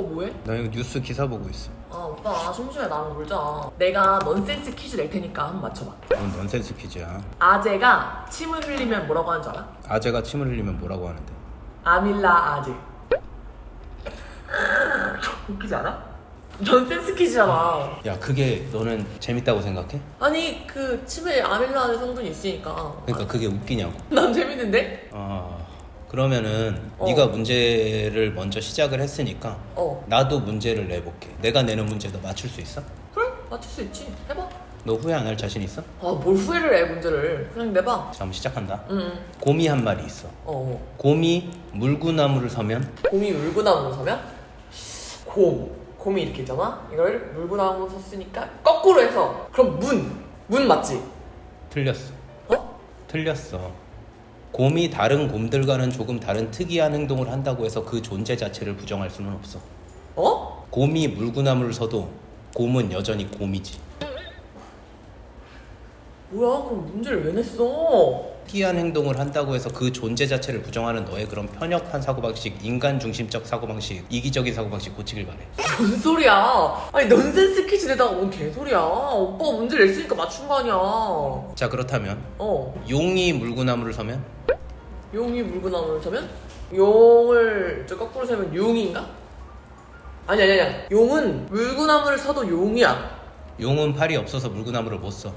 오빠 뭐해? 나 이거 뉴스 기사 보고 있어. 아 오빠 심심해 나랑 놀자. 내가 넌센스 퀴즈 낼 테니까 한번 맞춰봐. 뭔 넌센스 퀴즈야. 아재가 침을 흘리면 뭐라고 하는 줄 알아? 아재가 침을 흘리면 뭐라고 하는데? 아밀라 아재. 웃기지 않아? 넌센스 퀴즈잖아. 야, 그게 너는 재밌다고 생각해? 아니 그 침에 아밀라 아재 성분이 있으니까. 그러니까 그게 웃기냐고. 난 재밌는데? 그러면은 어. 네가 문제를 먼저 시작을 했으니까 어 나도 문제를 내볼게. 내가 내는 문제 너 맞출 수 있어? 그래? 맞출 수 있지. 해봐. 너 후회 안 할 자신 있어? 아 뭘 후회를 해 문제를. 그냥 내봐. 자, 한번 시작한다. 응. 곰이 한 마리 있어. 곰이 물구나무를 서면 곰이 물구나무로 서면? 곰이 이렇게 있잖아? 이걸 물구나무로 섰으니까 거꾸로 해서 그럼 문 맞지? 틀렸어. 어? 틀렸어. 곰이 다른 곰들과는 조금 다른 특이한 행동을 한다고 해서 그 존재 자체를 부정할 수는 없어. 어? 곰이 물구나무를 서도 곰은 여전히 곰이지. 뭐야 그럼 문제를 왜 냈어? 특이한 행동을 한다고 해서 그 존재 자체를 부정하는 너의 그런 편협한 사고방식, 인간 중심적 사고방식, 이기적인 사고방식 고치길 바래. 뭔 소리야? 아니 넌센스 퀴즈 내다가 뭔 개소리야. 오빠가 문제를 냈으니까 맞춘 거 아니야. 자, 그렇다면 어 용이 물구나무를 서면? 용이 물구나무를 서면? 용을 저 거꾸로 세면 용인가? 아니야 용은 물구나무를 서도 용이야. 용은 팔이 없어서 물구나무를 못 서.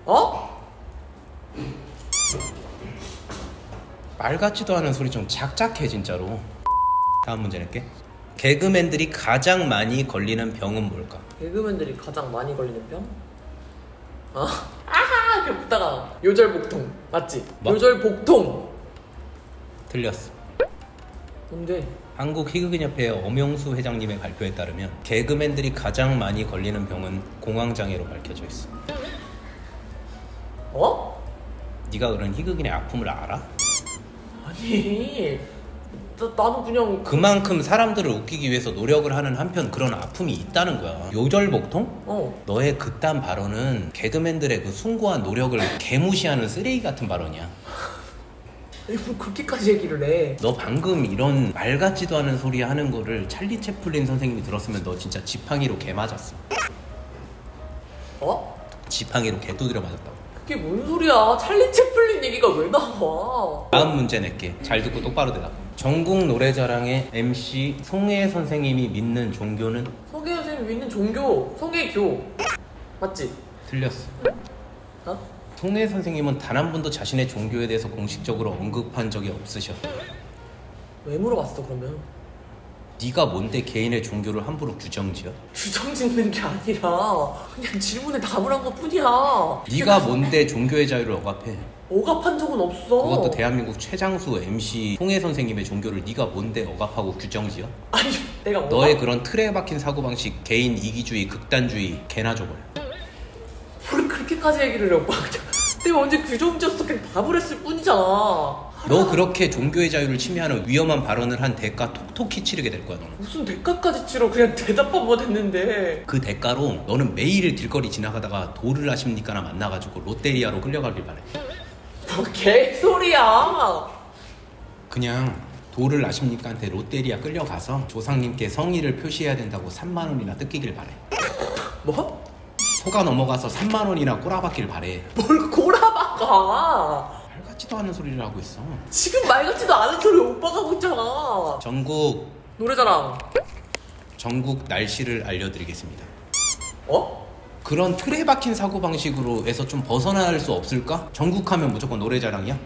어? 말 같지도 않은 소리 좀 작작해 진짜로. 다음 문제 낼게. 개그맨들이 가장 많이 걸리는 병은 뭘까? 개그맨들이 가장 많이 걸리는 병? 아하 이렇게 웃다가 요절복통 맞지? 뭐? 요절복통. 틀렸어. 뭔데? 한국 희극인협회 엄영수 회장님의 발표에 따르면 개그맨들이 가장 많이 걸리는 병은 공황장애로 밝혀져 있어. 어? 네가 그런 희극인의 아픔을 알아? 아니 나는 그냥 그만큼 사람들을 웃기기 위해서 노력을 하는 한편 그런 아픔이 있다는 거야. 요절복통? 너의 그딴 발언은 개그맨들의 그 숭고한 노력을 개무시하는 쓰레기 같은 발언이야. 아니 뭐 그렇게까지 얘기를 해. 너 방금 이런 말 같지도 않은 소리 하는 거를 찰리 채플린 선생님이 들었으면 너 진짜 지팡이로 개 맞았어. 어? 지팡이로 개 두드려 맞았다고. 그게 뭔 소리야. 찰리 채플린 얘기가 왜 나와. 다음 문제 낼게. 잘 듣고 똑바로 대답. 전국 노래자랑의 MC 송혜 선생님이 믿는 종교는? 성계 선생님이 믿는 종교 성계교 맞지? 틀렸어. 어? 송혜 선생님은 단 한 번도 자신의 종교에 대해서 공식적으로 언급한 적이 없으셔. 왜 물어봤어 그러면? 네가 뭔데 개인의 종교를 함부로 규정지어? 규정짓는 게 아니라 그냥 질문에 답을 한 것 뿐이야. 네가 뭔데 종교의 자유를 억압해? 억압한 적은 없어. 그것도 대한민국 최장수 MC 송혜 선생님의 종교를 네가 뭔데 억압하고 규정지어? 아니 내가 너의 그런 틀에 박힌 사고방식, 개인 이기주의, 극단주의 개나 줘버려. 뭘 그렇게까지 얘기를 해 오빠. 내가 언제 규정지었어. 그냥 답을 했을 뿐이잖아. 너 그렇게 종교의 자유를 침해하는 위험한 발언을 한 대가 톡톡히 치르게 될 거야 너는. 무슨 대가까지 치러. 그냥 대답만 못했는데. 그 대가로 너는 매일 길거리 지나가다가 도를 아십니까나 만나가지고 롯데리아로 끌려가길 바래. 뭐 개소리야. 그냥 도를 아십니까한테 롯데리아 끌려가서 조상님께 성의를 표시해야 된다고 3만 원이나 뜯기길 바래. 뭐? 소가 넘어가서 3만 원이나 꼬라박길 바래. 뭘 고라박아. 말 같지도 않은 소리를 하고 있어. 지금 말 같지도 않은 소리 오빠가 하고 있잖아. 전국 날씨를 알려드리겠습니다. 어? 그런 틀에 박힌 사고방식으로 해서 좀 벗어날 수 없을까? 전국하면 무조건 노래자랑이야?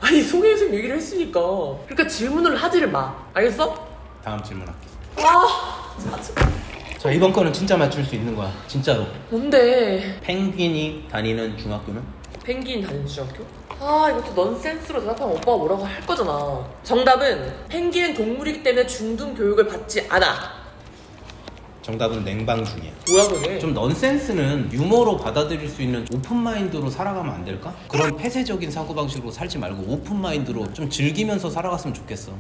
아니 송혜 선생 얘기를 했으니까. 그러니까 질문을 하지를 마. 알겠어? 다음 질문할게. 아 짜증나. 자, 이번 거는 진짜 맞출 수 있는 거야. 진짜로. 뭔데? 펭귄이 다니는 중학교는? 펭귄 다니는 중학교? 아 이것도 넌센스로 대답하면 오빠가 뭐라고 할 거잖아. 정답은 펭귄은 동물이기 때문에 중등 교육을 받지 않아. 정답은 냉방중이야. 뭐야 그게? 좀 넌센스는 유머로 받아들일 수 있는 오픈마인드로 살아가면 안 될까? 그런 폐쇄적인 사고방식으로 살지 말고 오픈마인드로 좀 즐기면서 살아갔으면 좋겠어.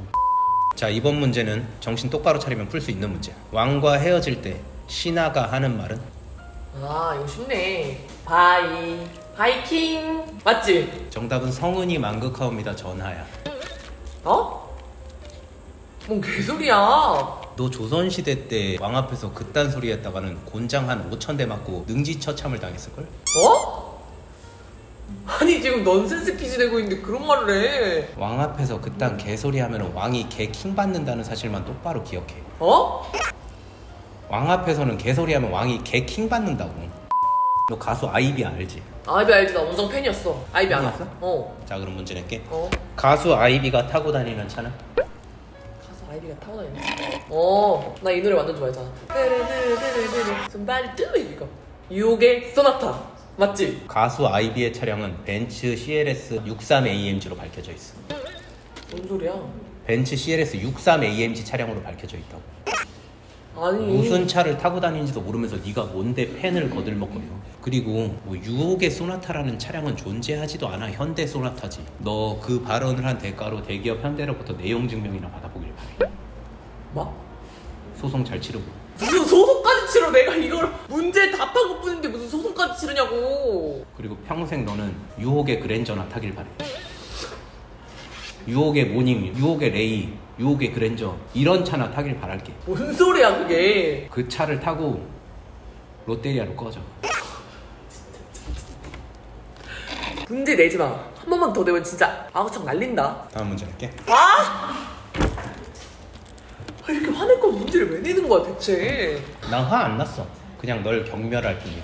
자, 이번 문제는 정신 똑바로 차리면 풀 수 있는 문제야. 왕과 헤어질 때 신하가 하는 말은? 아 이거 쉽네. 바이킹 맞지? 정답은 성은이 망극하옵니다 전하야. 어? 뭔 개소리야. 너 조선시대 때 왕 앞에서 그딴 소리 했다가는 곤장 한 5,000대 맞고 능지처참을 당했을걸? 어? 아니 지금 넌센스 퀴즈 내고 있는데 그런 말을 해. 왕 앞에서 그딴 개소리 하면 왕이 개 킹 받는다는 사실만 똑바로 기억해. 어? 왕 앞에서는 개소리 하면 왕이 개 킹 받는다고. 너 가수 아이비 알지? 아이비 알지. 나 엄청 팬이었어. 아이비 알아. 팬이었어? 어. 자 그럼 문제 낼게. 가수 아이비가 타고 다니는 차는? 아이비가 타고 다니는. 나 이 노래 완전 좋아했잖아. Somebody do it 이거. 유혹의 소나타 맞지? 가수 아이비의 차량은 벤츠 CLS 63AMG로 밝혀져 있어. 뭔 소리야? 벤츠 CLS 63AMG 차량으로 밝혀져 있다고. 아니 무슨 차를 타고 다니는지도 모르면서 네가 뭔데 펜을 거들먹거려. 그리고 뭐 유혹의 소나타라는 차량은 존재하지도 않아. 현대 소나타지. 너 그 발언을 한 대가로 대기업 현대로부터 내용 증명이나 받아보길 바래. 뭐? 소송 잘 치르고. 무슨 소송까지 치러. 내가 이걸 문제 답한 것 뿐인데 무슨 소송까지 치르냐고. 그리고 평생 너는 유혹의 그랜저나 타길 바래. 유혹의 모닝, 유혹의 레이, 유혹의 그랜저 이런 차나 타길 바랄게. 뭔 소리야 그게. 그 차를 타고 롯데리아로 꺼져. 문제 내지 마. 한 번만 더 내면 진짜 아구창 날린다. 다음 문제 할게. 이렇게 화낼 건 문제를 왜 내는 거야 대체. 난 화 안 났어. 그냥 널 경멸할 뿐이야.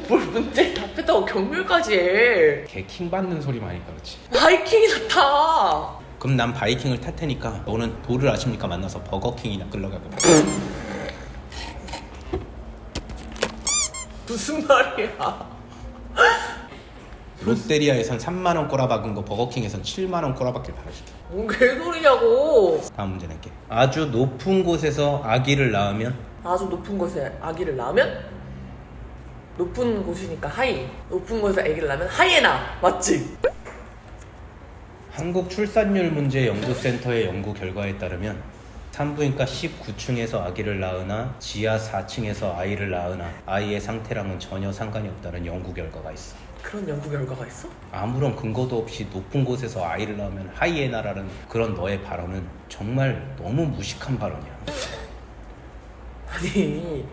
뭘 문제 답했다고 경멸까지 해. 개 킹 받는 소리만 하니까 그렇지. 바이킹이나 타. 그럼 난 바이킹을 탈 테니까 너는 도를 아십니까 만나서 버거킹이나 끌러가고. 무슨 말이야. 롯데리아에선 3만원 꼬라박은 거 버거킹에선 7만원 꼬라박길 바라줄게. 뭔 개소리냐고. 다음 문제 낼게. 아주 높은 곳에서 아기를 낳으면? 아주 높은 곳에 아기를 낳으면? 높은 곳이니까 하이. 높은 곳에서 아기를 낳으면 하이에나 맞지? 한국 출산율 문제 연구센터의 연구 결과에 따르면 산부인과 19층에서 아기를 낳으나 지하 4층에서 아이를 낳으나 아이의 상태랑은 전혀 상관이 없다는 연구 결과가 있어. 그런 연구 결과가 있어? 아무런 근거도 없이 높은 곳에서 아이를 낳으면 하이에나라는 그런 너의 발언은 정말 너무 무식한 발언이야. 아니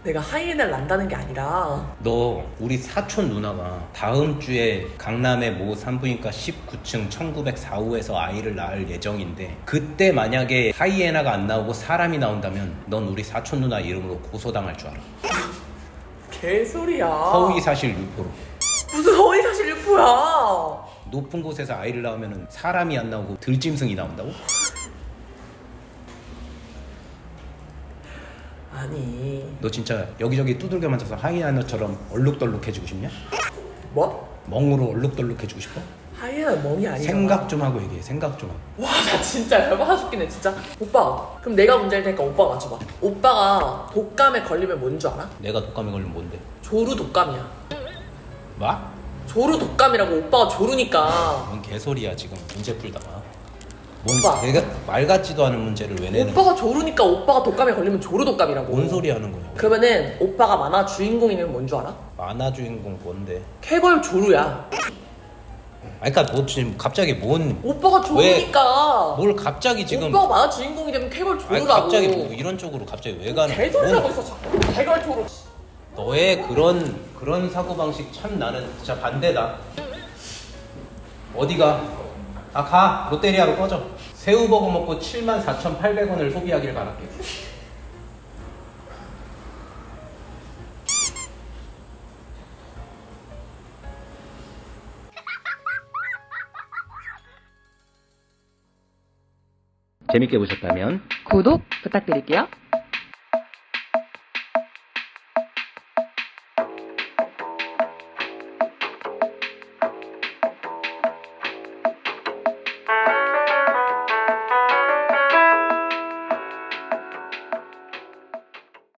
내가 하이에나를 낳는다는 게 아니라 너 우리 사촌 누나가 다음 주에 강남의 모 산부인과 19층 1904호에서 아이를 낳을 예정인데 그때 만약에 하이에나가 안 나오고 사람이 나온다면 넌 우리 사촌 누나 이름으로 고소당할 줄 알아. 개소리야. 허위사실 유포로. 무슨 허위사실 유포야. 높은 곳에서 아이를 낳으면 사람이 안 나오고 들짐승이 나온다고? 아니 너 진짜 여기저기 두들겨 맞아서 하이에나처럼 얼룩덜룩해지고 싶냐? 뭐? 멍으로 얼룩덜룩해지고 싶어? 하이에나 멍이 아니잖아. 생각 좀 하고 얘기해. 생각 좀 하고. 와 나 진짜 열받아 죽겠네 진짜. 오빠 그럼 내가 문제를 테니까 오빠가 맞춰봐. 오빠가 독감에 걸리면 뭔 줄 알아? 내가 독감에 걸리면 뭔데? 조루 독감이야. 뭐? 조루 독감이라고. 오빠가 조루니까. 뭔 개소리야 지금 문제 풀다가. 뭔 오빠. 내가 말 같지도 않은 문제를 왜 내는 거야? 오빠가 조루니까 오빠가 독감에 걸리면 조루 독감이라고. 뭔 소리 하는 거냐고. 그러면은 오빠가 만화 주인공이면 뭔 줄 알아? 만화 주인공 뭔데? 쾌걸 조루야. 아니 그니까 너 지금 갑자기 뭔 오빠가 조루니까. 뭘 갑자기 지금 오빠가 만화 주인공이 되면 쾌걸 아니 조루라고. 갑자기 뭐 이런 쪽으로 갑자기 왜 가는 개소리 뭔- 하고 있어 자꾸. 쾌걸 조루. 너의 그런 사고방식 참 나는 진짜 반대다. 어디가? 아 가! 롯데리아로 꺼져. 새우버거 먹고 74,800원을 소비하길 바랄게. 재밌게 보셨다면 구독 부탁드릴게요.